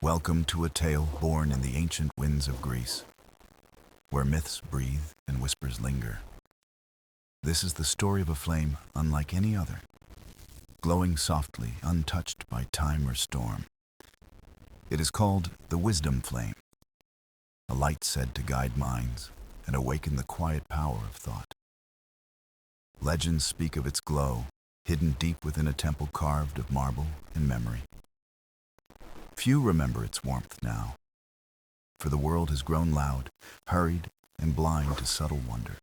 Welcome to a tale born in the ancient winds of Greece, where myths breathe and whispers linger. This is the story of a flame unlike any other, glowing softly, untouched by time or storm. It is called the wisdom flame, a light said to guide minds and awaken the quiet power of thought. Legends speak of its glow, hidden deep within a temple carved of marble and memory. Few remember its warmth now, for the world has grown loud, hurried, and blind to subtle wonder.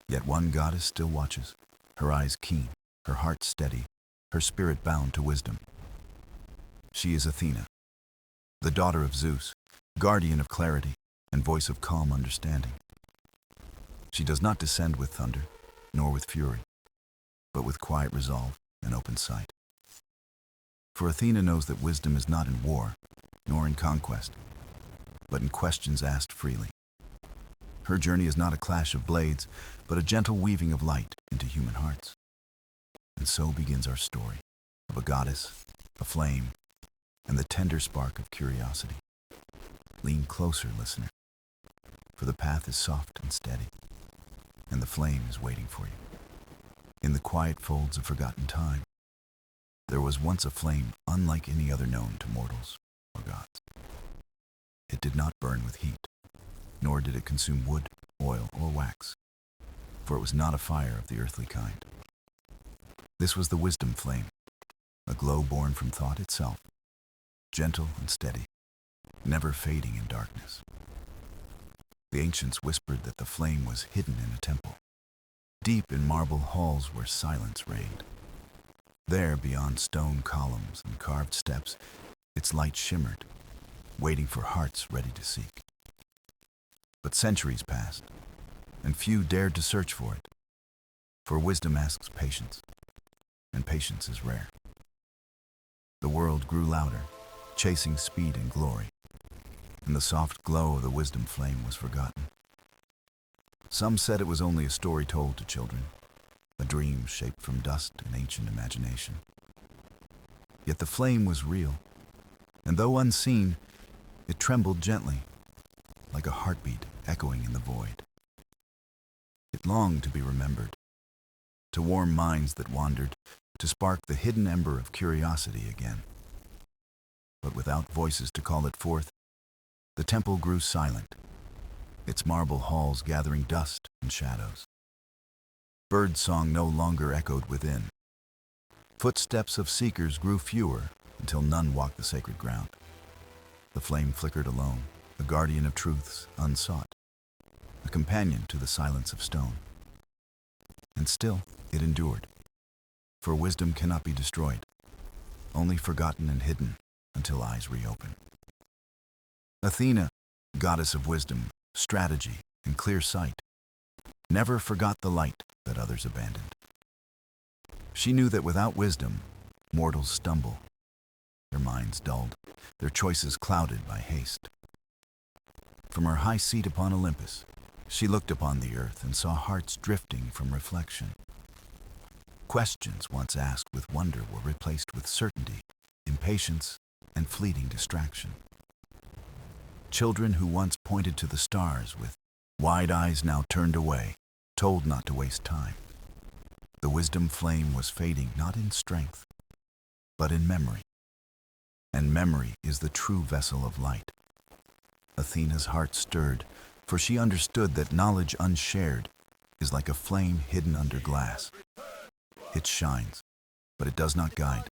Yet one goddess still watches, her eyes keen, her heart steady, her spirit bound to wisdom. She is Athena, the daughter of Zeus, guardian of clarity and voice of calm understanding. She does not descend with thunder, nor with fury, but with quiet resolve and open sight. For Athena knows that wisdom is not in war, nor in conquest, but in questions asked freely. Her journey is not a clash of blades, but a gentle weaving of light into human hearts. And so begins our story of a goddess, a flame, and the tender spark of curiosity. Lean closer, listener, for the path is soft and steady, and the flame is waiting for you. In the quiet folds of forgotten time, there was once a flame unlike any other known to mortals or gods. It did not burn with heat, nor did it consume wood, oil, or wax, for it was not a fire of the earthly kind. This was the wisdom flame, a glow born from thought itself, gentle and steady, never fading in darkness. The ancients whispered that the flame was hidden in a temple, deep in marble halls where silence reigned. There, beyond stone columns and carved steps, its light shimmered, waiting for hearts ready to seek. But centuries passed, and few dared to search for it, for wisdom asks patience, and patience is rare. The world grew louder, chasing speed and glory, and the soft glow of the wisdom flame was forgotten. Some said it was only a story told to children, a dream shaped from dust and ancient imagination. Yet the flame was real, and though unseen, it trembled gently, like a heartbeat echoing in the void. It longed to be remembered, to warm minds that wandered, to spark the hidden ember of curiosity again. But without voices to call it forth, the temple grew silent, its marble halls gathering dust and shadows. Bird song no longer echoed within. Footsteps of seekers grew fewer until none walked the sacred ground. The flame flickered alone, a guardian of truths unsought, a companion to the silence of stone. And still it endured, for wisdom cannot be destroyed, only forgotten and hidden until eyes reopen. Athena, goddess of wisdom, strategy, and clear sight, never forgot the light that others abandoned. She knew that without wisdom, mortals stumble, their minds dulled, their choices clouded by haste. From her high seat upon Olympus, she looked upon the earth and saw hearts drifting from reflection. Questions once asked with wonder were replaced with certainty, impatience, and fleeting distraction. Children who once pointed to the stars with wide eyes now turned away, told not to waste time. The wisdom flame was fading not in strength, but in memory. And memory is the true vessel of light. Athena's heart stirred, for she understood that knowledge unshared is like a flame hidden under glass. It shines, but it does not guide.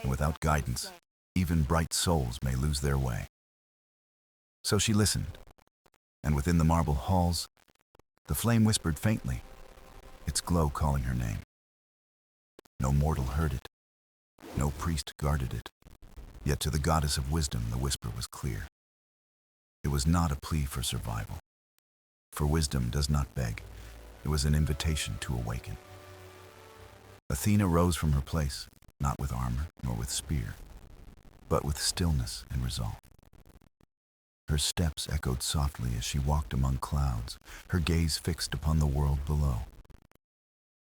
And without guidance, even bright souls may lose their way. So she listened, and within the marble halls, the flame whispered faintly, its glow calling her name. No mortal heard it, no priest guarded it, yet to the goddess of wisdom the whisper was clear. It was not a plea for survival, for wisdom does not beg, it was an invitation to awaken. Athena rose from her place, not with armor nor with spear, but with stillness and resolve. Her steps echoed softly as she walked among clouds, her gaze fixed upon the world below.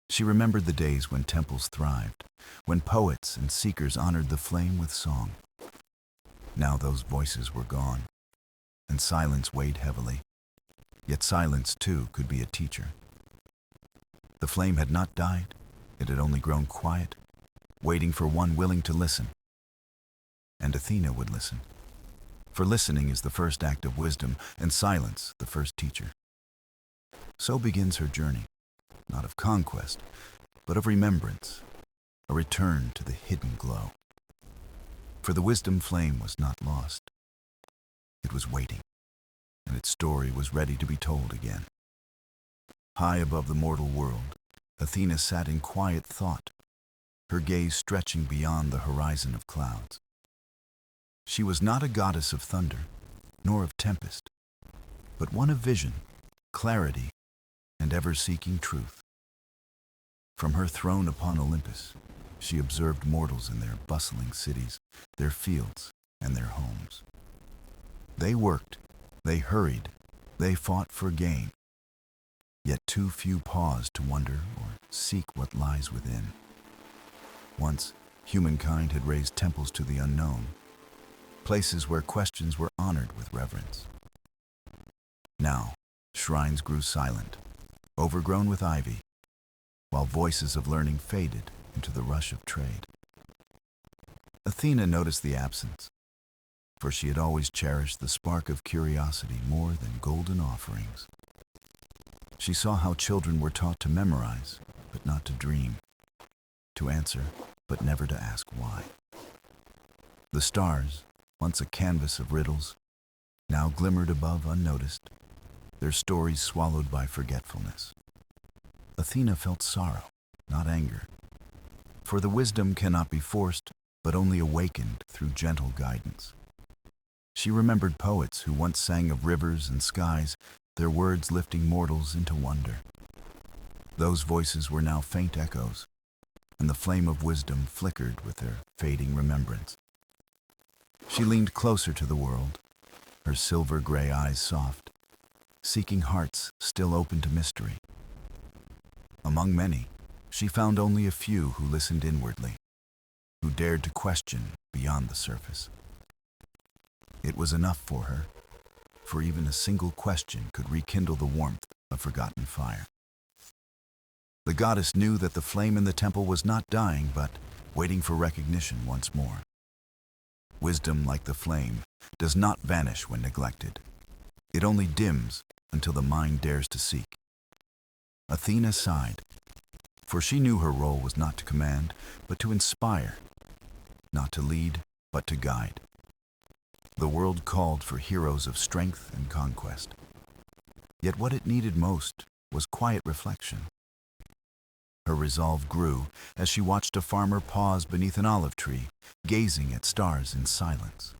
She remembered the days when temples thrived, when poets and seekers honored the flame with song. Now those voices were gone, and silence weighed heavily. Yet silence, too, could be a teacher. The flame had not died, it had only grown quiet, waiting for one willing to listen. And Athena would listen. For listening is the first act of wisdom, and silence the first teacher. So begins her journey, not of conquest, but of remembrance, a return to the hidden glow. For the wisdom flame was not lost. It was waiting, and its story was ready to be told again. High above the mortal world, Athena sat in quiet thought, her gaze stretching beyond the horizon of clouds. She was not a goddess of thunder, nor of tempest, but one of vision, clarity, and ever-seeking truth. From her throne upon Olympus, she observed mortals in their bustling cities, their fields, and their homes. They worked, they hurried, they fought for gain. Yet too few paused to wonder or seek what lies within. Once, humankind had raised temples to the unknown, places where questions were honored with reverence. Now, shrines grew silent, overgrown with ivy, while voices of learning faded into the rush of trade. Athena noticed the absence, for she had always cherished the spark of curiosity more than golden offerings. She saw how children were taught to memorize, but not to dream, to answer, but never to ask why. The stars, once a canvas of riddles, now glimmered above unnoticed, their stories swallowed by forgetfulness. Athena felt sorrow, not anger, for the wisdom cannot be forced, but only awakened through gentle guidance. She remembered poets who once sang of rivers and skies, their words lifting mortals into wonder. Those voices were now faint echoes, and the flame of wisdom flickered with their fading remembrance. She leaned closer to the world, her silver-gray eyes soft, seeking hearts still open to mystery. Among many, she found only a few who listened inwardly, who dared to question beyond the surface. It was enough for her, for even a single question could rekindle the warmth of forgotten fire. The goddess knew that the flame in the temple was not dying, but waiting for recognition once more. Wisdom, like the flame, does not vanish when neglected. It only dims until the mind dares to seek. Athena sighed, for she knew her role was not to command, but to inspire, not to lead, but to guide. The world called for heroes of strength and conquest. Yet what it needed most was quiet reflection. Her resolve grew as she watched a farmer pause beneath an olive tree, gazing at stars in silence.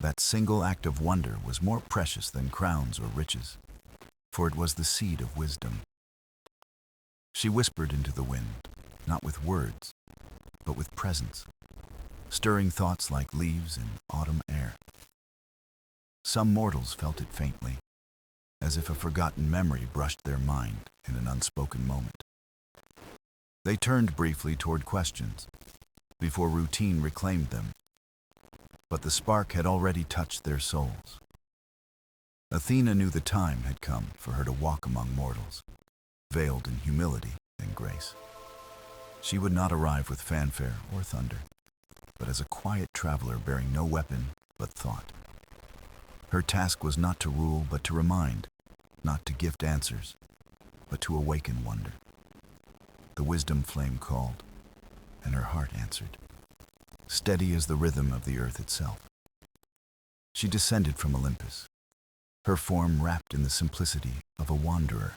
That single act of wonder was more precious than crowns or riches, for it was the seed of wisdom. She whispered into the wind, not with words, but with presence, stirring thoughts like leaves in autumn air. Some mortals felt it faintly, as if a forgotten memory brushed their mind in an unspoken moment. They turned briefly toward questions, before routine reclaimed them, but the spark had already touched their souls. Athena knew the time had come for her to walk among mortals, veiled in humility and grace. She would not arrive with fanfare or thunder, but as a quiet traveler bearing no weapon but thought. Her task was not to rule, but to remind, not to gift answers, but to awaken wonder. The wisdom flame called, and her heart answered, steady as the rhythm of the earth itself. She descended from Olympus, her form wrapped in the simplicity of a wanderer,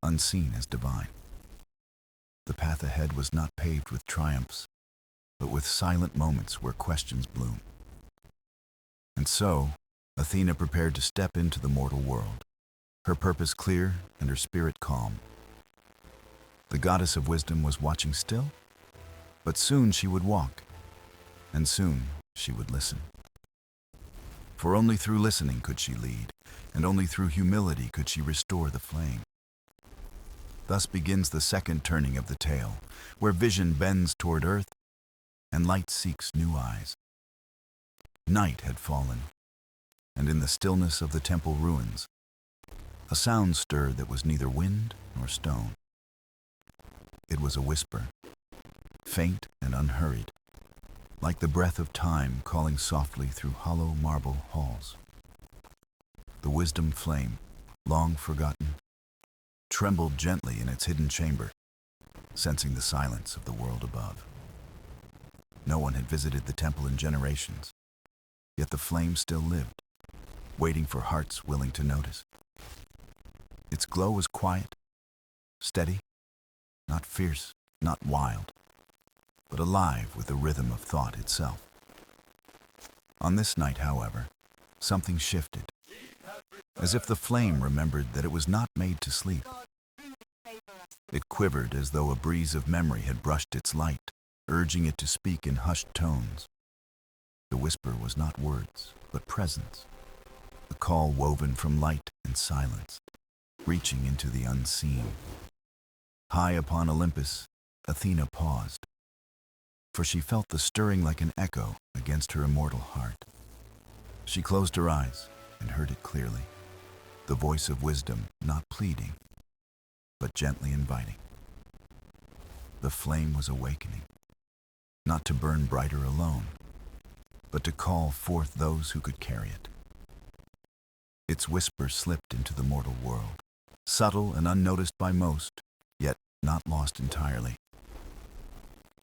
unseen as divine. The path ahead was not paved with triumphs, but with silent moments where questions bloom. And so, Athena prepared to step into the mortal world, her purpose clear and her spirit calm. The goddess of wisdom was watching still, but soon she would walk, and soon she would listen. For only through listening could she lead, and only through humility could she restore the flame. Thus begins the second turning of the tale, where vision bends toward earth and light seeks new eyes. Night had fallen, and in the stillness of the temple ruins, a sound stirred that was neither wind nor stone. It was a whisper, faint and unhurried, like the breath of time calling softly through hollow marble halls. The wisdom flame, long forgotten, trembled gently in its hidden chamber, sensing the silence of the world above. No one had visited the temple in generations, yet the flame still lived, waiting for hearts willing to notice. Its glow was quiet, steady, not fierce, not wild, but alive with the rhythm of thought itself. On this night, however, something shifted, as if the flame remembered that it was not made to sleep. It quivered as though a breeze of memory had brushed its light, urging it to speak in hushed tones. The whisper was not words, but presence, a call woven from light and silence, reaching into the unseen. High upon Olympus, Athena paused, for she felt the stirring like an echo against her immortal heart. She closed her eyes and heard it clearly, the voice of wisdom not pleading, but gently inviting. The flame was awakening, not to burn brighter alone, but to call forth those who could carry it. Its whisper slipped into the mortal world, subtle and unnoticed by most, yet not lost entirely.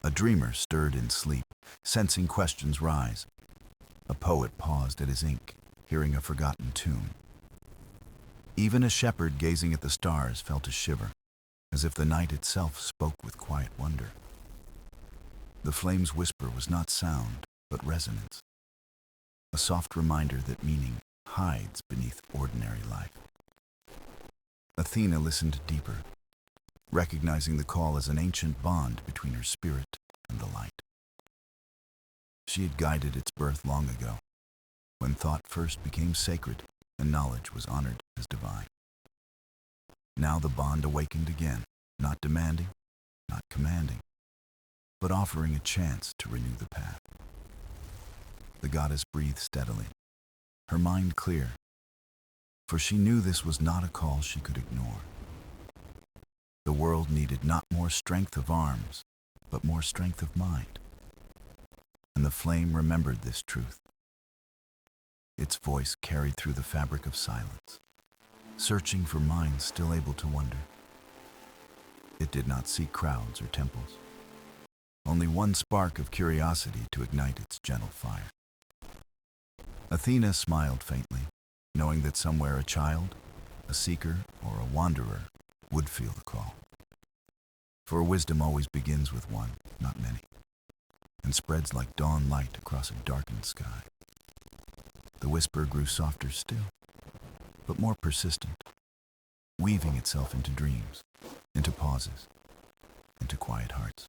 A dreamer stirred in sleep, sensing questions rise. A poet paused at his ink, hearing a forgotten tune. Even a shepherd gazing at the stars felt a shiver, as if the night itself spoke with quiet wonder. The flame's whisper was not sound, but resonance, a soft reminder that meaning hides beneath ordinary life. Athena listened deeper, recognizing the call as an ancient bond between her spirit and the light. She had guided its birth long ago, when thought first became sacred and knowledge was honored as divine. Now the bond awakened again, not demanding, not commanding, but offering a chance to renew the path. The goddess breathed steadily, her mind clear, for she knew this was not a call she could ignore. The world needed not more strength of arms, but more strength of mind. And the flame remembered this truth. Its voice carried through the fabric of silence, searching for minds still able to wonder. It did not seek crowds or temples, only one spark of curiosity to ignite its gentle fire. Athena smiled faintly, knowing that somewhere a child, a seeker, or a wanderer would feel the call. For wisdom always begins with one, not many, and spreads like dawn light across a darkened sky. The whisper grew softer still, but more persistent, weaving itself into dreams, into pauses, into quiet hearts.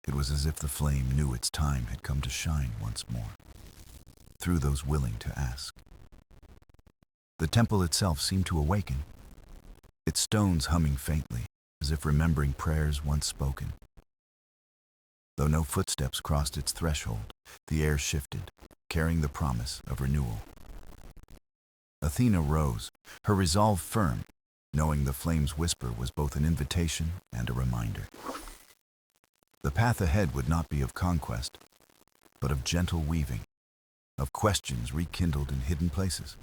It was as if the flame knew its time had come to shine once more, through those willing to ask. The temple itself seemed to awaken, its stones humming faintly, as if remembering prayers once spoken. Though no footsteps crossed its threshold, the air shifted, carrying the promise of renewal. Athena rose, her resolve firm, knowing the flame's whisper was both an invitation and a reminder. The path ahead would not be of conquest, but of gentle weaving, of questions rekindled in hidden places.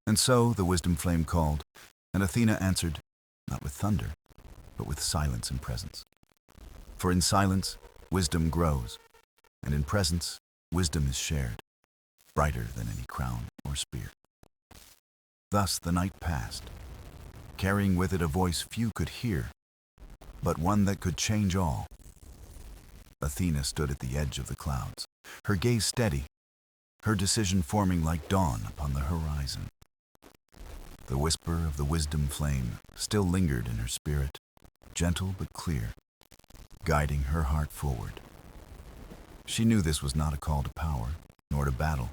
And so the wisdom flame called, and Athena answered, not with thunder, but with silence and presence. For in silence, wisdom grows, and in presence, wisdom is shared, brighter than any crown or spear. Thus the night passed, carrying with it a voice few could hear, but one that could change all. Athena stood at the edge of the clouds, her gaze steady, her decision forming like dawn upon the horizon. The whisper of the wisdom flame still lingered in her spirit, gentle but clear, guiding her heart forward. She knew this was not a call to power, nor to battle,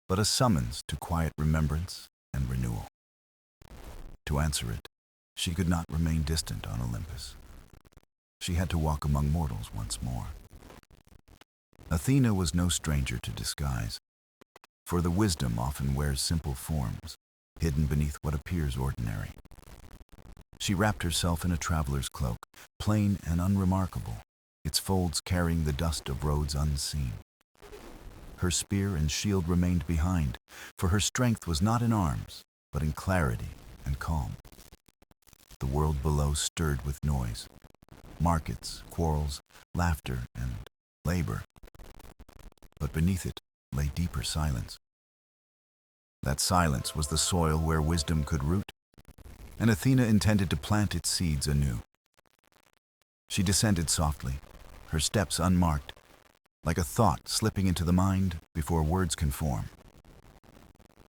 but a summons to quiet remembrance and renewal. To answer it, she could not remain distant on Olympus. She had to walk among mortals once more. Athena was no stranger to disguise, for the wisdom often wears simple forms, hidden beneath what appears ordinary. She wrapped herself in a traveler's cloak, plain and unremarkable, its folds carrying the dust of roads unseen. Her spear and shield remained behind, for her strength was not in arms, but in clarity and calm. The world below stirred with noise, markets, quarrels, laughter, and labor. But beneath it lay deeper silence. That silence was the soil where wisdom could root, and Athena intended to plant its seeds anew. She descended softly, her steps unmarked, like a thought slipping into the mind before words can form.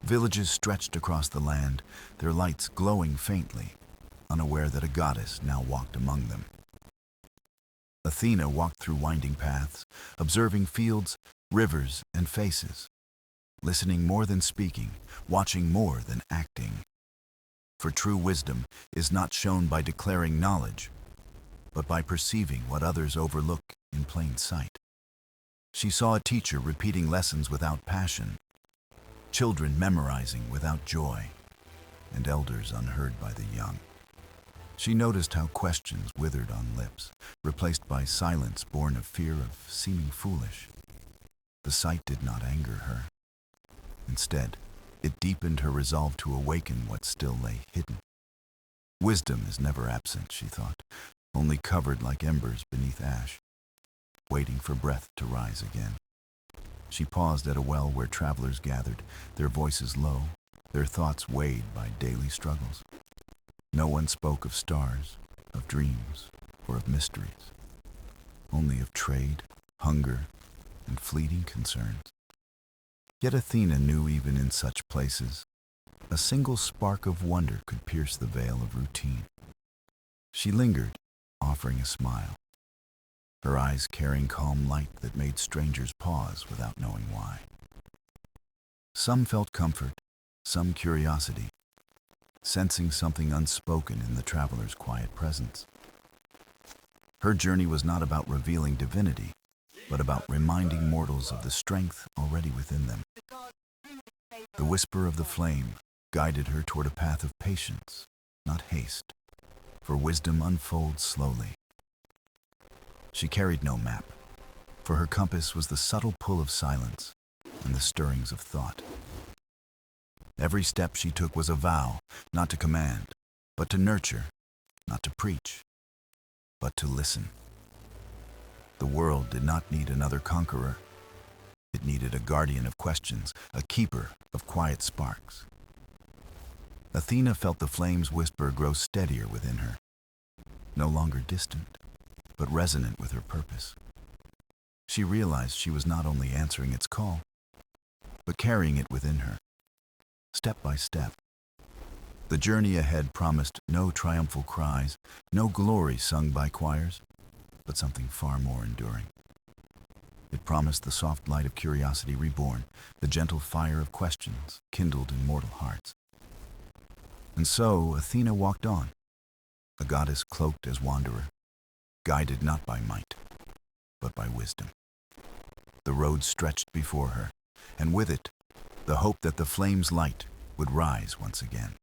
Villages stretched across the land, their lights glowing faintly, unaware that a goddess now walked among them. Athena walked through winding paths, observing fields, rivers, and faces, listening more than speaking, watching more than acting. For true wisdom is not shown by declaring knowledge, but by perceiving what others overlook in plain sight. She saw a teacher repeating lessons without passion, children memorizing without joy, and elders unheard by the young. She noticed how questions withered on lips, replaced by silence born of fear of seeming foolish. The sight did not anger her. Instead, it deepened her resolve to awaken what still lay hidden. Wisdom is never absent, she thought, only covered like embers beneath ash, waiting for breath to rise again. She paused at a well where travelers gathered, their voices low, their thoughts weighed by daily struggles. No one spoke of stars, of dreams, or of mysteries, only of trade, hunger, and fleeting concerns. Yet Athena knew even in such places, a single spark of wonder could pierce the veil of routine. She lingered, offering a smile, her eyes carrying calm light that made strangers pause without knowing why. Some felt comfort, some curiosity, sensing something unspoken in the traveler's quiet presence. Her journey was not about revealing divinity, but about reminding mortals of the strength already within them. The whisper of the flame guided her toward a path of patience, not haste, for wisdom unfolds slowly. She carried no map, for her compass was the subtle pull of silence and the stirrings of thought. Every step she took was a vow, not to command, but to nurture, not to preach, but to listen. The world did not need another conqueror. It needed a guardian of questions, a keeper of quiet sparks. Athena felt the flame's whisper grow steadier within her, no longer distant, but resonant with her purpose. She realized she was not only answering its call, but carrying it within her, step by step. The journey ahead promised no triumphal cries, no glory sung by choirs, but something far more enduring. It promised the soft light of curiosity reborn, the gentle fire of questions kindled in mortal hearts. And so Athena walked on, a goddess cloaked as wanderer, guided not by might, but by wisdom. The road stretched before her, and with it, the hope that the flame's light would rise once again.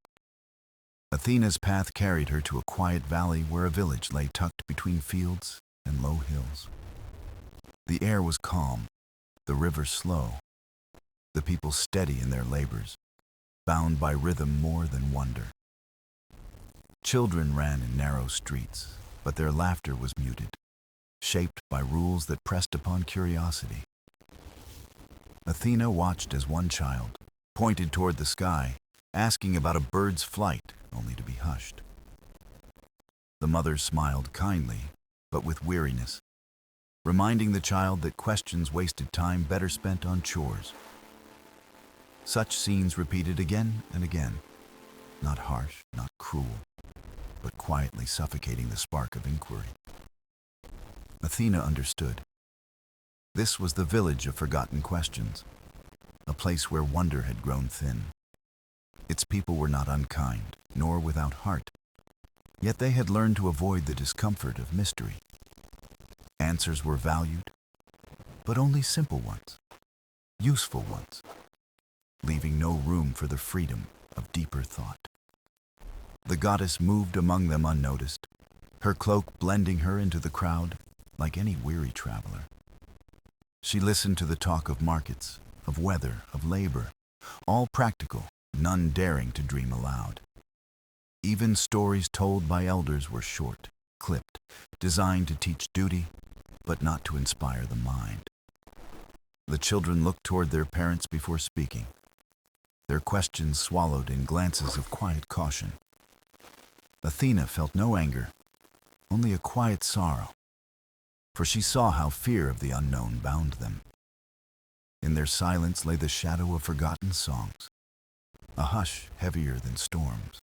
Athena's path carried her to a quiet valley where a village lay tucked between fields and low hills. The air was calm, the river slow, the people steady in their labors, bound by rhythm more than wonder. Children ran in narrow streets, but their laughter was muted, shaped by rules that pressed upon curiosity. Athena watched as one child pointed toward the sky, asking about a bird's flight, only to be hushed. The mother smiled kindly, but with weariness, reminding the child that questions wasted time better spent on chores. Such scenes repeated again and again, not harsh, not cruel, but quietly suffocating the spark of inquiry. Athena understood. This was the village of forgotten questions, a place where wonder had grown thin. Its people were not unkind, nor without heart, yet they had learned to avoid the discomfort of mystery. Answers were valued, but only simple ones, useful ones, leaving no room for the freedom of deeper thought. The goddess moved among them unnoticed, her cloak blending her into the crowd like any weary traveler. She listened to the talk of markets, of weather, of labor, all practical, none daring to dream aloud. Even stories told by elders were short, clipped, designed to teach duty, but not to inspire the mind. The children looked toward their parents before speaking, their questions swallowed in glances of quiet caution. Athena felt no anger, only a quiet sorrow, for she saw how fear of the unknown bound them. In their silence lay the shadow of forgotten songs, a hush heavier than storms,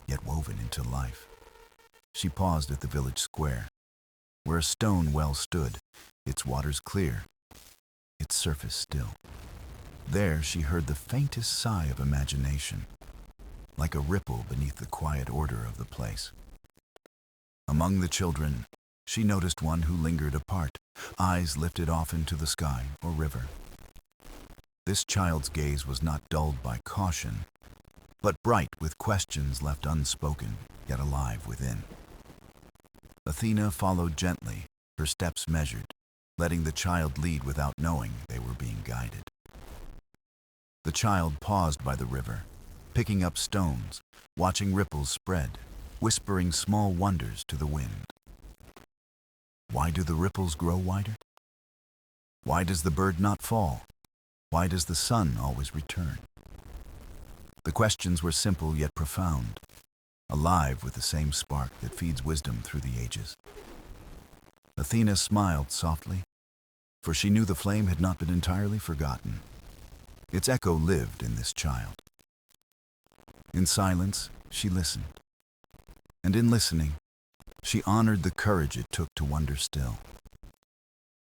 yet woven into life. She paused at the village square, where a stone well stood, its waters clear, its surface still. There she heard the faintest sigh of imagination, like a ripple beneath the quiet order of the place. Among the children, she noticed one who lingered apart, eyes lifted often to the sky or river. This child's gaze was not dulled by caution, but bright with questions left unspoken, yet alive within. Athena followed gently, her steps measured, letting the child lead without knowing they were being guided. The child paused by the river, picking up stones, watching ripples spread, whispering small wonders to the wind. Why do the ripples grow wider? Why does the bird not fall? Why does the sun always return? The questions were simple yet profound, alive with the same spark that feeds wisdom through the ages. Athena smiled softly, for she knew the flame had not been entirely forgotten. Its echo lived in this child. In silence, she listened. And in listening, she honored the courage it took to wonder still.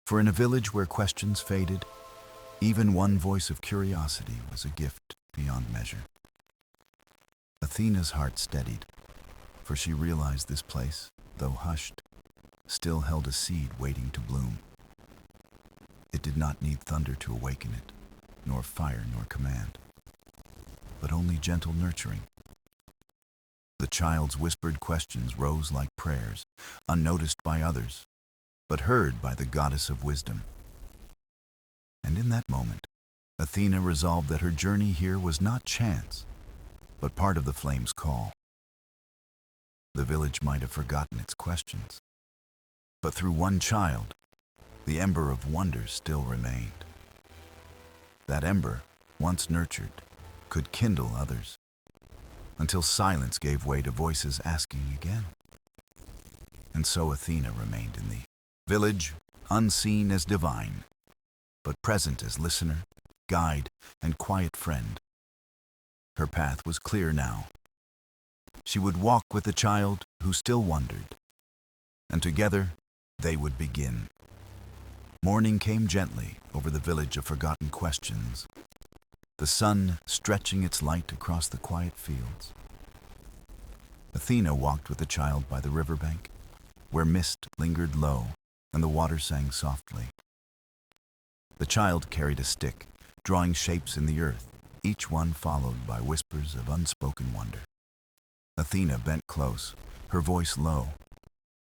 For in a village where questions faded, even one voice of curiosity was a gift beyond measure. Athena's heart steadied, for she realized this place, though hushed, still held a seed waiting to bloom. It did not need thunder to awaken it, nor fire nor command, but only gentle nurturing. The child's whispered questions rose like prayers, unnoticed by others, but heard by the goddess of wisdom. And in that moment, Athena resolved that her journey here was not chance, but part of the flame's call. The village might have forgotten its questions, but through one child, the ember of wonder still remained. That ember, once nurtured, could kindle others, until silence gave way to voices asking again. And so Athena remained in the village, unseen as divine, but present as listener, guide, and quiet friend. Her path was clear now. She would walk with the child who still wondered, and together they would begin. Morning came gently over the village of forgotten questions, the sun stretching its light across the quiet fields. Athena walked with the child by the riverbank, where mist lingered low and the water sang softly. The child carried a stick, drawing shapes in the earth, each one followed by whispers of unspoken wonder. Athena bent close, her voice low,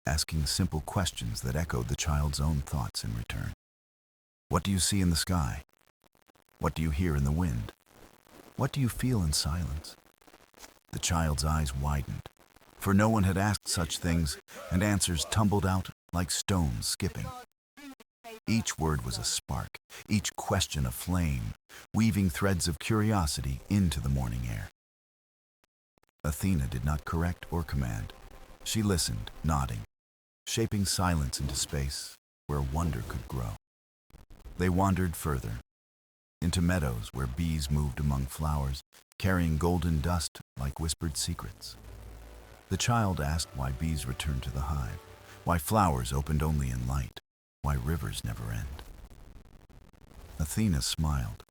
asking simple questions that echoed the child's own thoughts in return. What do you see in the sky? What do you hear in the wind? What do you feel in silence? The child's eyes widened, for no one had asked such things, and answers tumbled out like stones skipping. Each word was a spark, each question a flame, weaving threads of curiosity into the morning air. Athena did not correct or command. She listened, nodding, shaping silence into space where wonder could grow. They wandered further, into meadows where bees moved among flowers, carrying golden dust like whispered secrets. The child asked why bees returned to the hive, why flowers opened only in light, why rivers never end. Athena smiled,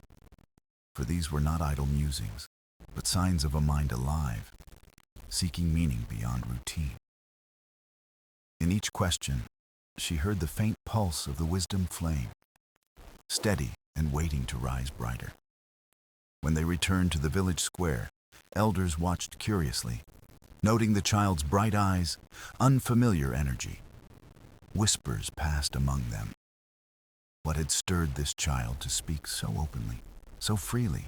for these were not idle musings, but signs of a mind alive, seeking meaning beyond routine. In each question, she heard the faint pulse of the wisdom flame, steady and waiting to rise brighter. When they returned to the village square, elders watched curiously, noting the child's bright eyes, unfamiliar energy. Whispers passed among them. What had stirred this child to speak so openly, so freely,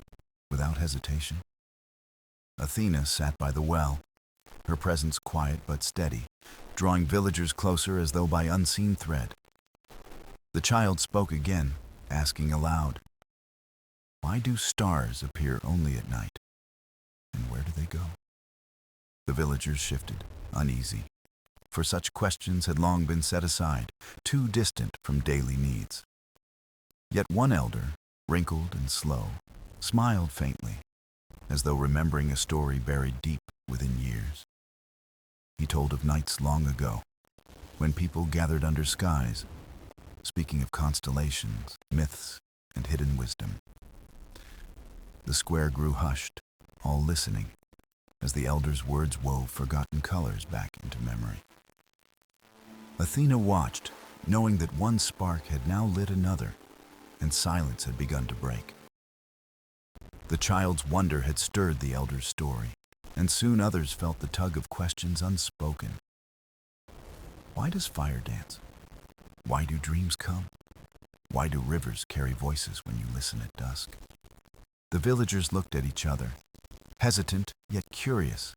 without hesitation? Athena sat by the well, her presence quiet but steady, drawing villagers closer as though by unseen thread. The child spoke again, asking aloud, "Why do stars appear only at night? And where do they go?" The villagers shifted, uneasy, for such questions had long been set aside, too distant from daily needs. Yet one elder, wrinkled and slow, smiled faintly, as though remembering a story buried deep within years. He told of nights long ago, when people gathered under skies, speaking of constellations, myths, and hidden wisdom. The square grew hushed, all listening, as the elder's words wove forgotten colors back into memory. Athena watched, knowing that one spark had now lit another, and silence had begun to break. The child's wonder had stirred the elder's story, and soon others felt the tug of questions unspoken. Why does fire dance? Why do dreams come? Why do rivers carry voices when you listen at dusk? The villagers looked at each other, hesitant yet curious,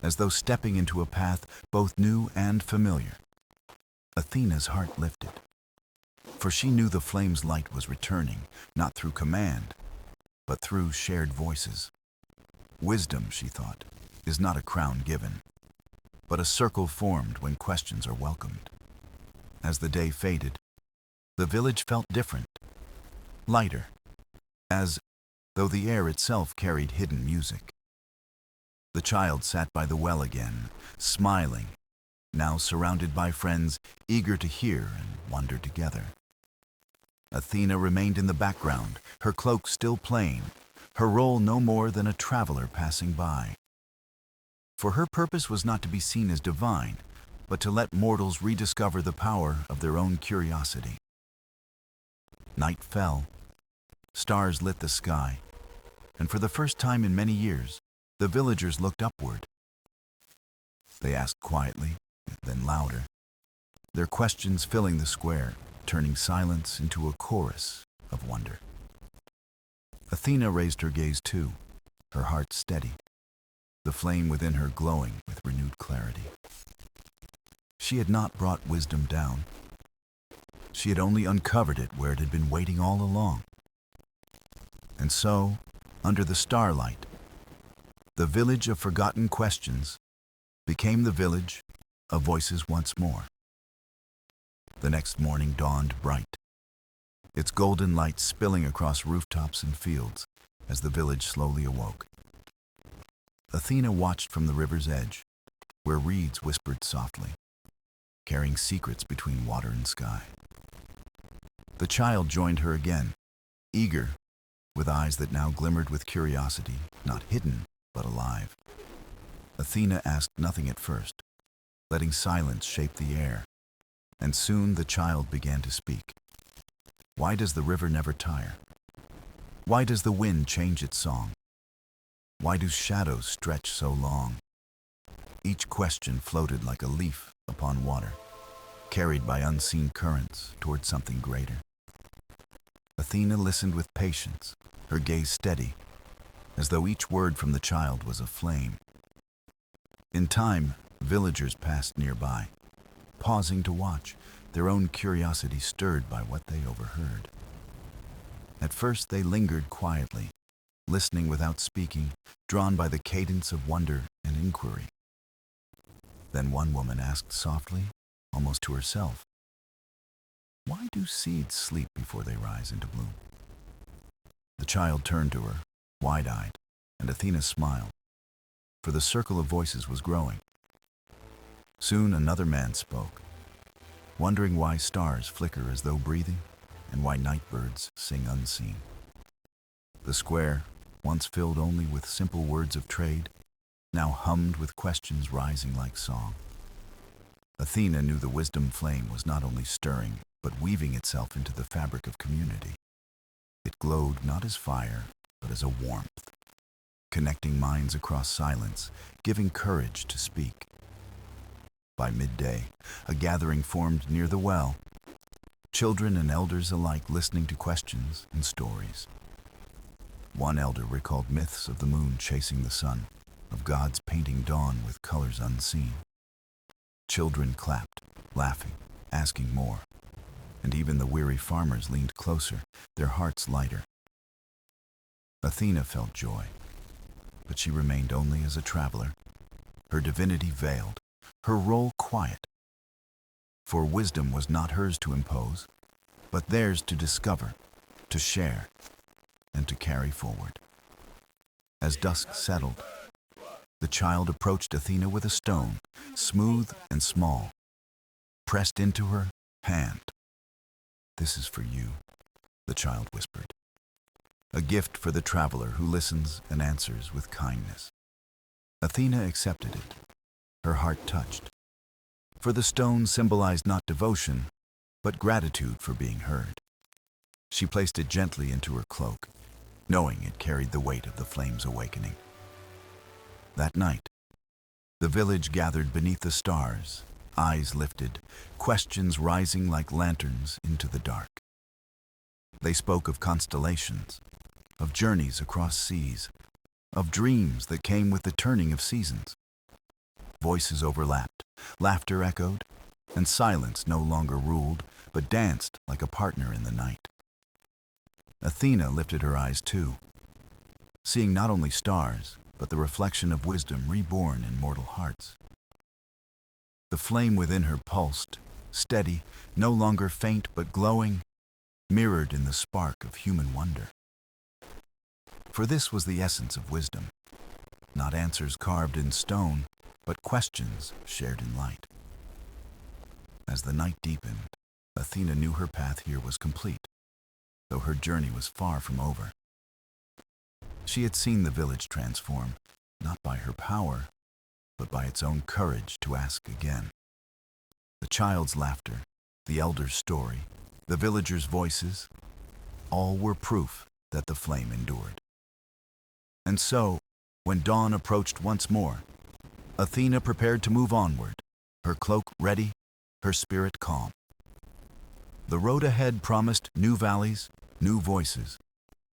as though stepping into a path both new and familiar. Athena's heart lifted, for she knew the flame's light was returning, not through command, but through shared voices. Wisdom, she thought, is not a crown given, but a circle formed when questions are welcomed. As the day faded, the village felt different, lighter, as though the air itself carried hidden music. The child sat by the well again, smiling, now surrounded by friends eager to hear and wonder together. Athena remained in the background, her cloak still plain, her role no more than a traveler passing by. For her purpose was not to be seen as divine, but to let mortals rediscover the power of their own curiosity. Night fell, stars lit the sky, and for the first time in many years, the villagers looked upward. They asked quietly, then louder, their questions filling the square, turning silence into a chorus of wonder. Athena raised her gaze too, her heart steady, the flame within her glowing with renewed clarity. She had not brought wisdom down. She had only uncovered it where it had been waiting all along. And so, under the starlight, the village of forgotten questions became the village of voices once more. The next morning dawned bright, its golden light spilling across rooftops and fields as the village slowly awoke. Athena watched from the river's edge, where reeds whispered softly, carrying secrets between water and sky. The child joined her again, eager, with eyes that now glimmered with curiosity, not hidden, but alive. Athena asked nothing at first, letting silence shape the air, and soon the child began to speak. Why does the river never tire? Why does the wind change its song? Why do shadows stretch so long? Each question floated like a leaf upon water, carried by unseen currents toward something greater. Athena listened with patience, her gaze steady, as though each word from the child was a flame. In time, villagers passed nearby, pausing to watch, their own curiosity stirred by what they overheard. At first they lingered quietly, listening without speaking, drawn by the cadence of wonder and inquiry. Then one woman asked softly, almost to herself, "Why do seeds sleep before they rise into bloom?" The child turned to her, wide-eyed, and Athena smiled, for the circle of voices was growing. Soon another man spoke, wondering why stars flicker as though breathing and why night birds sing unseen. The square, once filled only with simple words of trade, now hummed with questions rising like song. Athena knew the wisdom flame was not only stirring, but weaving itself into the fabric of community. It glowed not as fire, but as a warmth, connecting minds across silence, giving courage to speak. By midday, a gathering formed near the well, children and elders alike listening to questions and stories. One elder recalled myths of the moon chasing the sun, of gods painting dawn with colors unseen. Children clapped, laughing, asking more, and even the weary farmers leaned closer, their hearts lighter. Athena felt joy, but she remained only as a traveler, her divinity veiled, her role quiet. For wisdom was not hers to impose, but theirs to discover, to share, and to carry forward. As dusk settled, the child approached Athena with a stone, smooth and small, pressed into her hand. "This is for you," the child whispered. A gift for the traveler who listens and answers with kindness. Athena accepted it, her heart touched. For the stone symbolized not devotion, but gratitude for being heard. She placed it gently into her cloak, knowing it carried the weight of the flame's awakening. That night, the village gathered beneath the stars, eyes lifted, questions rising like lanterns into the dark. They spoke of constellations, of journeys across seas, of dreams that came with the turning of seasons. Voices overlapped, laughter echoed, and silence no longer ruled, but danced like a partner in the night. Athena lifted her eyes too, seeing not only stars, but the reflection of wisdom reborn in mortal hearts. The flame within her pulsed, steady, no longer faint but glowing, mirrored in the spark of human wonder. For this was the essence of wisdom, not answers carved in stone, but questions shared in light. As the night deepened, Athena knew her path here was complete, though her journey was far from over. She had seen the village transform, not by her power, but by its own courage to ask again. The child's laughter, the elder's story, the villagers' voices, all were proof that the flame endured. And so, when dawn approached once more, Athena prepared to move onward, her cloak ready, her spirit calm. The road ahead promised new valleys, new voices,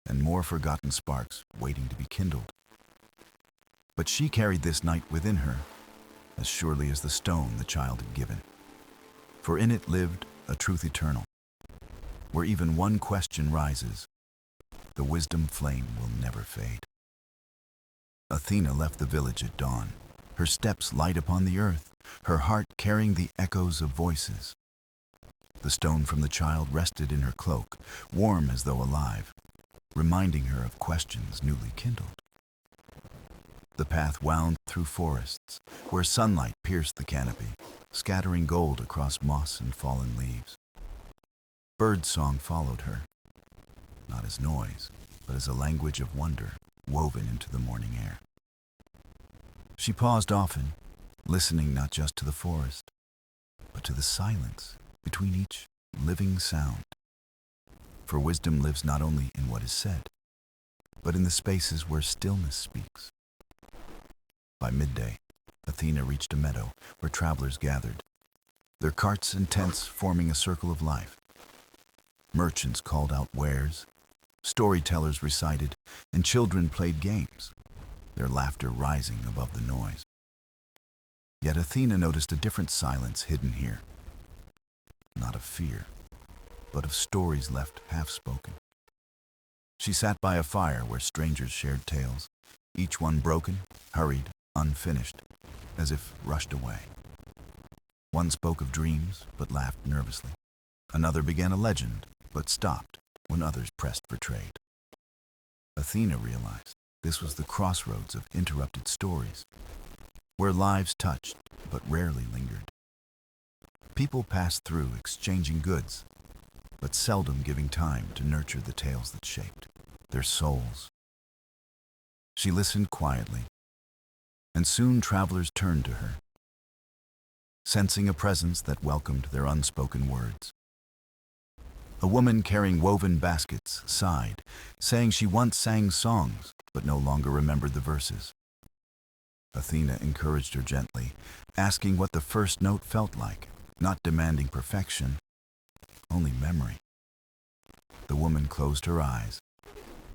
and more forgotten sparks waiting to be kindled. But she carried this night within her, as surely as the stone the child had given. For in it lived a truth eternal, where even one question rises, the wisdom flame will never fade. Athena left the village at dawn, her steps light upon the earth, her heart carrying the echoes of voices. The stone from the child rested in her cloak, warm as though alive, reminding her of questions newly kindled. The path wound through forests, where sunlight pierced the canopy, scattering gold across moss and fallen leaves. Birdsong followed her, not as noise, but as a language of wonder woven into the morning air. She paused often, listening not just to the forest, but to the silence between each living sound. For wisdom lives not only in what is said, but in the spaces where stillness speaks. By midday, Athena reached a meadow where travelers gathered, their carts and tents forming a circle of life. Merchants called out wares, storytellers recited, and children played games, their laughter rising above the noise. Yet Athena noticed a different silence hidden here, not of fear, but of stories left half-spoken. She sat by a fire where strangers shared tales, each one broken, hurried, unfinished, as if rushed away. One spoke of dreams, but laughed nervously. Another began a legend, but stopped when others pressed for trade. Athena realized this was the crossroads of interrupted stories, where lives touched but rarely lingered. People passed through exchanging goods, but seldom giving time to nurture the tales that shaped their souls. She listened quietly, and soon travelers turned to her, sensing a presence that welcomed their unspoken words. A woman carrying woven baskets sighed, saying she once sang songs, but no longer remembered the verses. Athena encouraged her gently, asking what the first note felt like, not demanding perfection, only memory. The woman closed her eyes,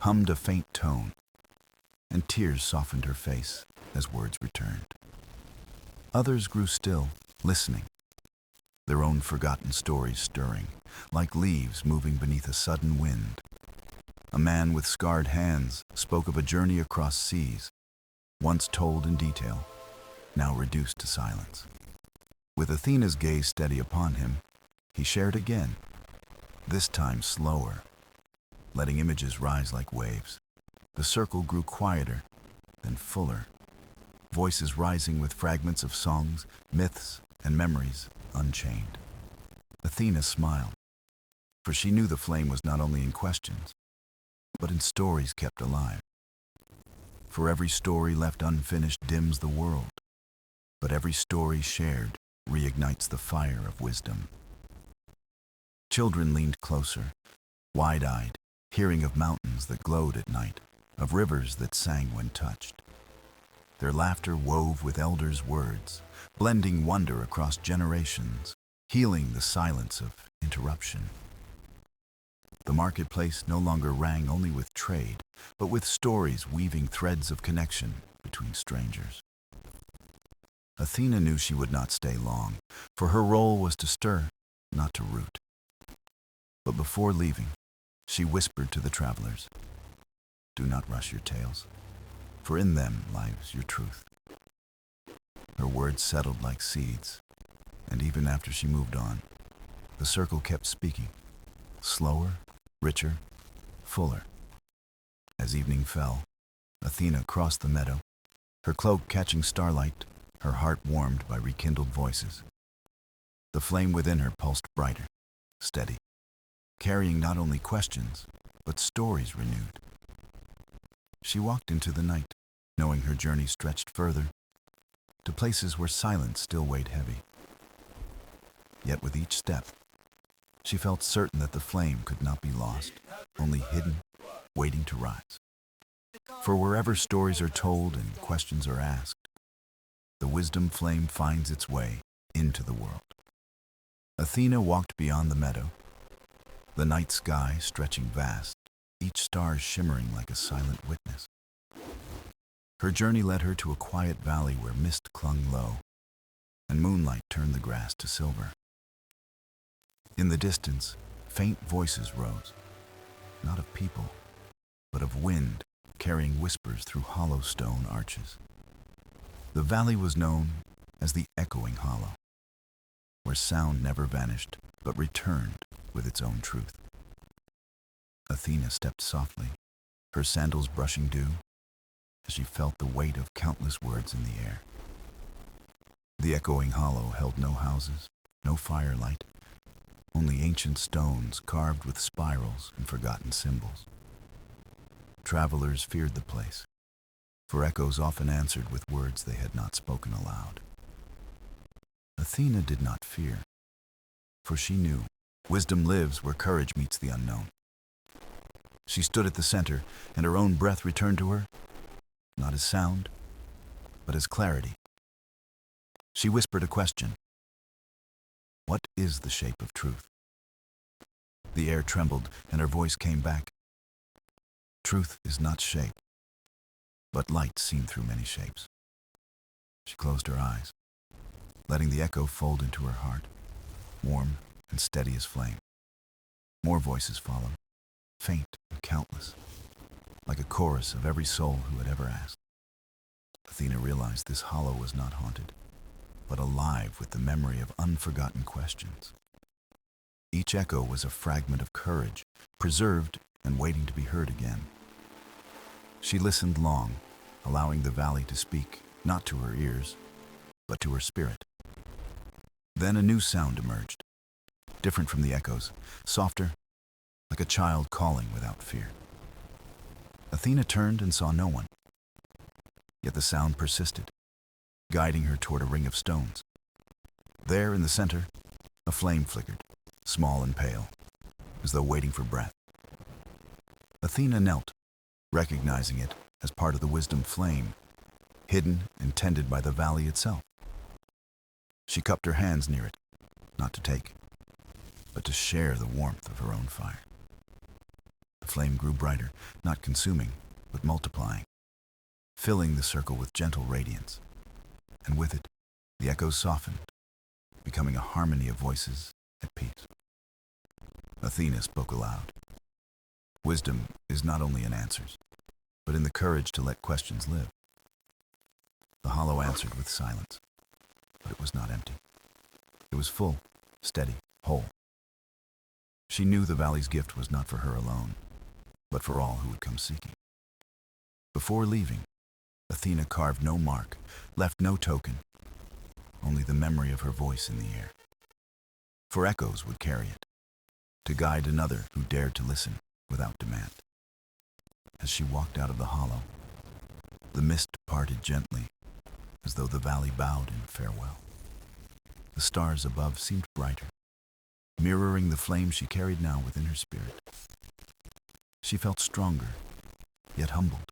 hummed a faint tone, and tears softened her face as words returned. Others grew still, listening, their own forgotten stories stirring, like leaves moving beneath a sudden wind. A man with scarred hands spoke of a journey across seas, once told in detail, now reduced to silence. With Athena's gaze steady upon him, he shared again, this time slower, letting images rise like waves. The circle grew quieter, then fuller, voices rising with fragments of songs, myths, and memories unchained. Athena smiled, for she knew the flame was not only in questions, but in stories kept alive. For every story left unfinished dims the world, but every story shared reignites the fire of wisdom. Children leaned closer, wide-eyed, hearing of mountains that glowed at night, of rivers that sang when touched. Their laughter wove with elders' words, blending wonder across generations, healing the silence of interruption. The marketplace no longer rang only with trade, but with stories weaving threads of connection between strangers. Athena knew she would not stay long, for her role was to stir, not to root. But before leaving, she whispered to the travelers, "Do not rush your tales, for in them lies your truth." Her words settled like seeds, and even after she moved on, the circle kept speaking, slower, richer, fuller. As evening fell, Athena crossed the meadow, her cloak catching starlight, her heart warmed by rekindled voices. The flame within her pulsed brighter, steady, carrying not only questions, but stories renewed. She walked into the night, knowing her journey stretched further, to places where silence still weighed heavy. Yet with each step, she felt certain that the flame could not be lost, only hidden, waiting to rise. For wherever stories are told and questions are asked, the wisdom flame finds its way into the world. Athena walked beyond the meadow, the night sky stretching vast, each star shimmering like a silent witness. Her journey led her to a quiet valley where mist clung low, and moonlight turned the grass to silver. In the distance, faint voices rose, not of people, but of wind carrying whispers through hollow stone arches. The valley was known as the Echoing Hollow, where sound never vanished, but returned with its own truth. Athena stepped softly, her sandals brushing dew, as she felt the weight of countless words in the air. The Echoing Hollow held no houses, no firelight, only ancient stones carved with spirals and forgotten symbols. Travelers feared the place, for echoes often answered with words they had not spoken aloud. Athena did not fear, for she knew wisdom lives where courage meets the unknown. She stood at the center, and her own breath returned to her, not as sound, but as clarity. She whispered a question. What is the shape of truth? The air trembled, and her voice came back. Truth is not shape, but light seen through many shapes. She closed her eyes, letting the echo fold into her heart, warm and steady as flame. More voices followed, faint and countless, like a chorus of every soul who had ever asked. Athena realized this hollow was not haunted, but alive with the memory of unforgotten questions. Each echo was a fragment of courage, preserved and waiting to be heard again. She listened long, allowing the valley to speak, not to her ears, but to her spirit. Then a new sound emerged, different from the echoes, softer, like a child calling without fear. Athena turned and saw no one, yet the sound persisted, guiding her toward a ring of stones. There in the center, a flame flickered, small and pale, as though waiting for breath. Athena knelt, recognizing it as part of the wisdom flame, hidden and tended by the valley itself. She cupped her hands near it, not to take, but to share the warmth of her own fire. The flame grew brighter, not consuming, but multiplying, filling the circle with gentle radiance, and with it, the echoes softened, becoming a harmony of voices at peace. Athena spoke aloud. Wisdom is not only in answers, but in the courage to let questions live. The hollow answered with silence, but it was not empty. It was full, steady, whole. She knew the valley's gift was not for her alone, but for all who would come seeking. Before leaving, Athena carved no mark, left no token, only the memory of her voice in the air. For echoes would carry it, to guide another who dared to listen without demand. As she walked out of the hollow, the mist parted gently, as though the valley bowed in farewell. The stars above seemed brighter, mirroring the flame she carried now within her spirit. She felt stronger, yet humbled,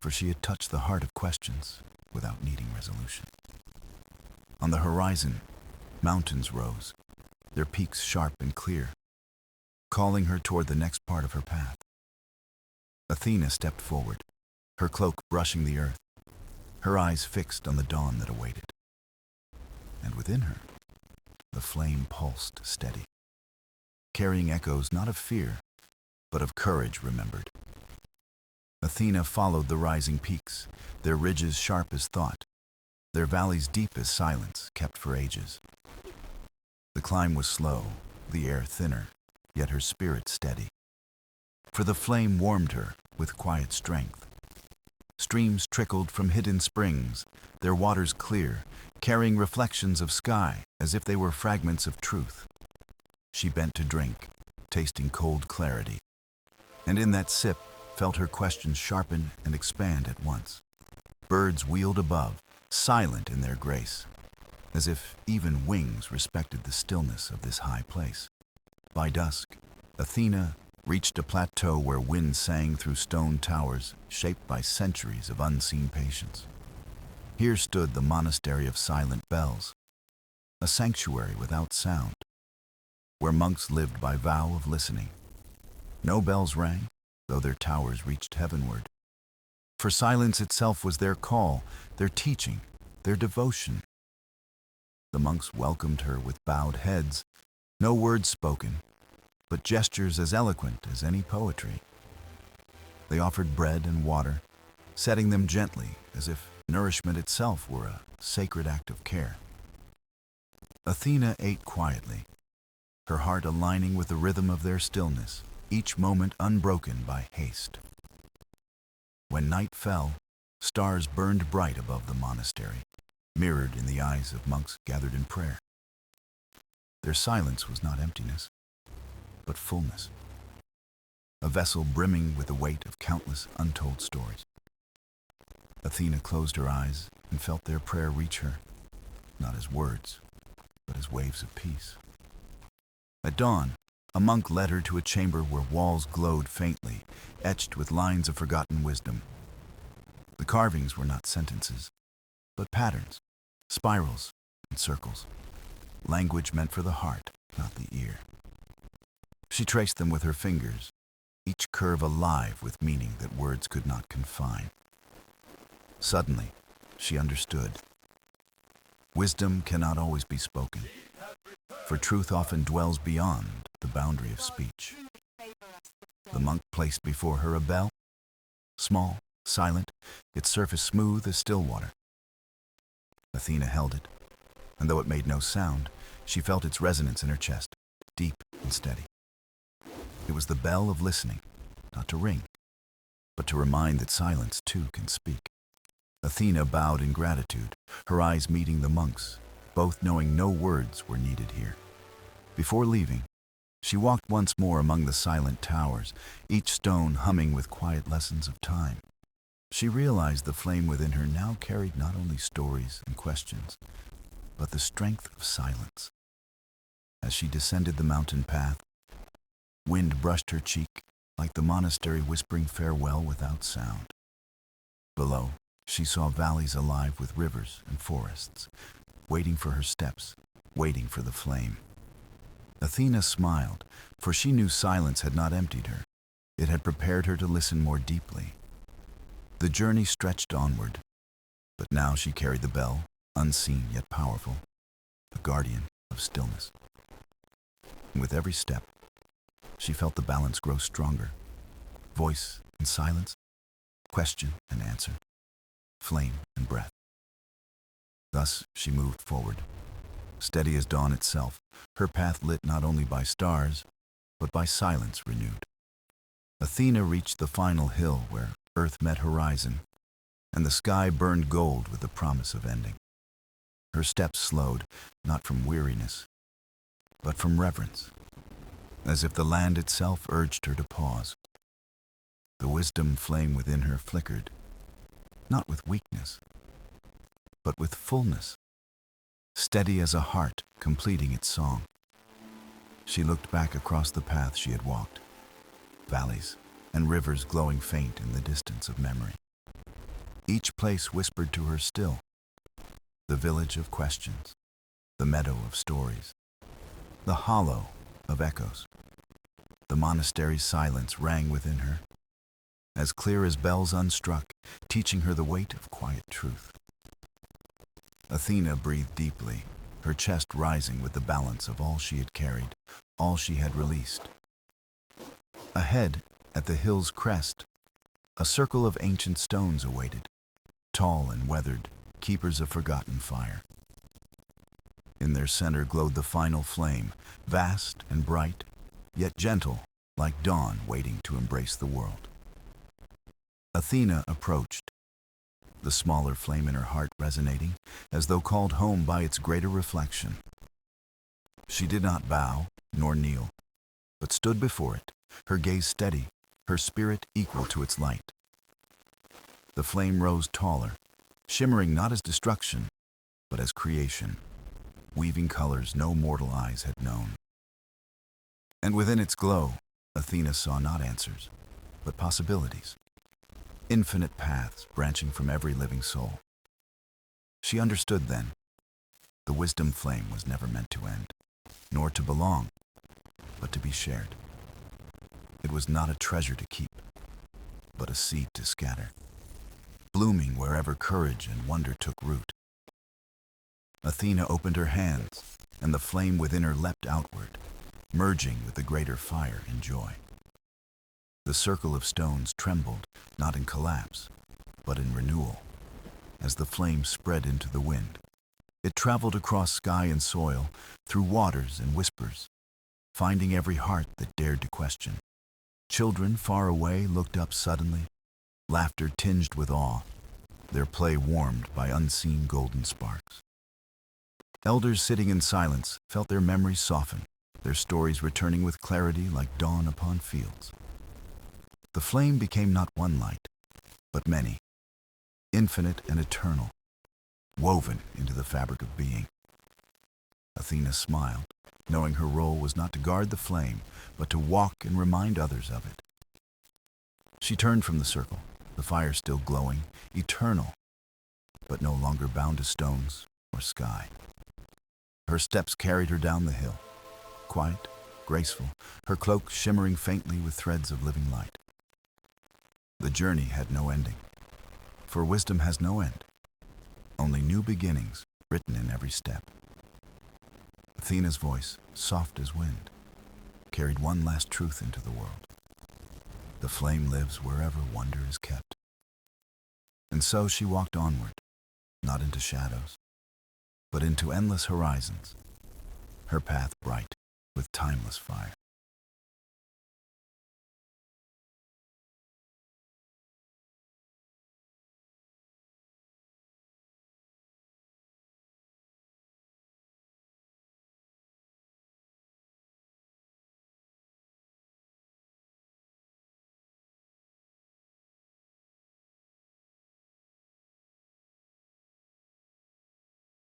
for she had touched the heart of questions without needing resolution. On the horizon, mountains rose, their peaks sharp and clear, calling her toward the next part of her path. Athena stepped forward, her cloak brushing the earth, her eyes fixed on the dawn that awaited. And within her, the flame pulsed steady, carrying echoes not of fear, but of courage remembered. Athena followed the rising peaks, their ridges sharp as thought, their valleys deep as silence kept for ages. The climb was slow, the air thinner, yet her spirit steady. For the flame warmed her with quiet strength. Streams trickled from hidden springs, their waters clear, carrying reflections of sky as if they were fragments of truth. She bent to drink, tasting cold clarity, and in that sip felt her questions sharpen and expand at once. Birds wheeled above, silent in their grace, as if even wings respected the stillness of this high place. By dusk, Athena reached a plateau where wind sang through stone towers shaped by centuries of unseen patience. Here stood the monastery of silent bells, a sanctuary without sound, where monks lived by vow of listening. No bells rang, though their towers reached heavenward. For silence itself was their call, their teaching, their devotion. The monks welcomed her with bowed heads, no words spoken, but gestures as eloquent as any poetry. They offered bread and water, setting them gently as if nourishment itself were a sacred act of care. Athena ate quietly, her heart aligning with the rhythm of their stillness, each moment unbroken by haste. When night fell, stars burned bright above the monastery, mirrored in the eyes of monks gathered in prayer. Their silence was not emptiness, but fullness, a vessel brimming with the weight of countless untold stories. Athena closed her eyes and felt their prayer reach her, not as words, but as waves of peace. At dawn, a monk led her to a chamber where walls glowed faintly, etched with lines of forgotten wisdom. The carvings were not sentences, but patterns, spirals, and circles, language meant for the heart, not the ear. She traced them with her fingers, each curve alive with meaning that words could not confine. Suddenly, she understood. Wisdom cannot always be spoken, for truth often dwells beyond the boundary of speech. The monk placed before her a bell, small, silent, its surface smooth as still water. Athena held it, and though it made no sound, she felt its resonance in her chest, deep and steady. It was the bell of listening, not to ring, but to remind that silence too can speak. Athena bowed in gratitude, her eyes meeting the monks, both knowing no words were needed here. Before leaving, she walked once more among the silent towers, each stone humming with quiet lessons of time. She realized the flame within her now carried not only stories and questions, but the strength of silence. As she descended the mountain path, Wind brushed her cheek, like the monastery whispering farewell without sound. Below, she saw valleys alive with rivers and forests, waiting for her steps, waiting for the flame. Athena smiled, for she knew silence had not emptied her. It had prepared her to listen more deeply. The journey stretched onward, but now she carried the bell, unseen yet powerful, a guardian of stillness. And with every step, she felt the balance grow stronger. Voice and silence, question and answer, flame and breath. Thus she moved forward, steady as dawn itself, her path lit not only by stars, but by silence renewed. Athena reached the final hill where earth met horizon, and the sky burned gold with the promise of ending. Her steps slowed, not from weariness, but from reverence, as if the land itself urged her to pause. The wisdom flame within her flickered, not with weakness, but with fullness, steady as a heart completing its song. She looked back across the path she had walked, valleys and rivers glowing faint in the distance of memory. Each place whispered to her still, the village of questions, the meadow of stories, the hollow of echoes. The monastery's silence rang within her, as clear as bells unstruck, teaching her the weight of quiet truth. Athena breathed deeply, her chest rising with the balance of all she had carried, all she had released. Ahead, at the hill's crest, a circle of ancient stones awaited, tall and weathered, keepers of forgotten fire. In their center glowed the final flame, vast and bright, yet gentle, like dawn waiting to embrace the world. Athena approached, the smaller flame in her heart resonating, as though called home by its greater reflection. She did not bow, nor kneel, but stood before it, her gaze steady, her spirit equal to its light. The flame rose taller, shimmering not as destruction, but as creation, weaving colors no mortal eyes had known. And within its glow, Athena saw not answers, but possibilities. Infinite paths branching from every living soul. She understood then, the wisdom flame was never meant to end, nor to belong, but to be shared. It was not a treasure to keep, but a seed to scatter, blooming wherever courage and wonder took root. Athena opened her hands, and the flame within her leapt outward, merging with the greater fire and joy. The circle of stones trembled, not in collapse, but in renewal, as the flame spread into the wind. It traveled across sky and soil, through waters and whispers, finding every heart that dared to question. Children far away looked up suddenly, laughter tinged with awe, their play warmed by unseen golden sparks. Elders sitting in silence felt their memories soften, their stories returning with clarity like dawn upon fields. The flame became not one light, but many, infinite and eternal, woven into the fabric of being. Athena smiled, knowing her role was not to guard the flame, but to walk and remind others of it. She turned from the circle, the fire still glowing, eternal, but no longer bound to stones or sky. Her steps carried her down the hill, quiet, graceful, her cloak shimmering faintly with threads of living light. The journey had no ending, for wisdom has no end, only new beginnings written in every step. Athena's voice, soft as wind, carried one last truth into the world. The flame lives wherever wonder is kept. And so she walked onward, not into shadows, but into endless horizons, her path bright with timeless fire.